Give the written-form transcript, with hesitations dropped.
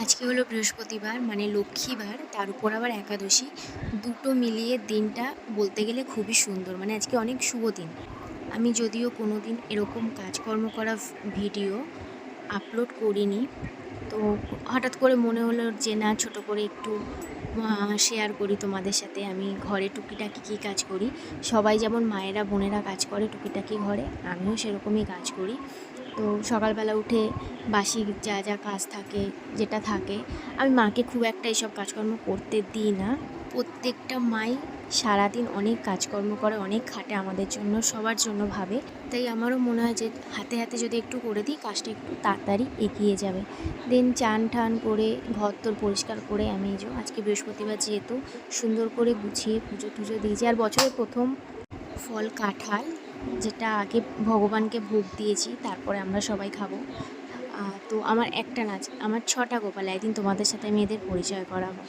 আজকে হলো বৃহস্পতিবার, মানে লক্ষ্মীবার, তার উপর আবার একাদশী। দুটো মিলিয়ে দিনটা বলতে গেলে খুবই সুন্দর, মানে আজকে অনেক শুভ দিন। আমি যদিও কোনো দিন এরকম কাজকর্ম করা ভিডিও আপলোড করিনি, তো হঠাৎ করে মনে হলো যে না, ছোটো করে একটু শেয়ার করি তোমাদের সাথে আমি ঘরে টুকিটাকি কী কাজ করি। সবাই যেমন মায়েরা বোনেরা কাজ করে টুকিটাকি ঘরে, আমিও সেরকমই কাজ করি। তো সকালবেলা উঠে বাসি যা যা কাজ থাকে, যেটা থাকে, আমি মাকে খুব একটা এইসব কাজকর্ম করতে দিই না। প্রত্যেকটা মাই সারাদিন অনেক কাজকর্ম করে, অনেক খাটে আমাদের জন্য, সবার জন্য ভাবে। তাই আমারও মনে হয় যে হাতে হাতে যদি একটু করে দিই, কাজটা একটু তাড়াতাড়ি এগিয়ে যাবে। দেন চান ঠান করে ঘর তোর পরিষ্কার করে আমি আজকে বৃহস্পতিবার যেহেতু সুন্দর করে গুছিয়ে পুজো টুজো দিয়েছি। আর বছরের প্রথম ফল কাঁঠাল, যেটা আগে ভগবানকে ভোগ দিয়েছি, তারপরে আমরা সবাই খাবো। তো আমার একটা নাচ, আমার 6টা গোপাল, একদিন তোমাদের সাথে আমি এদের পরিচয় করাবো।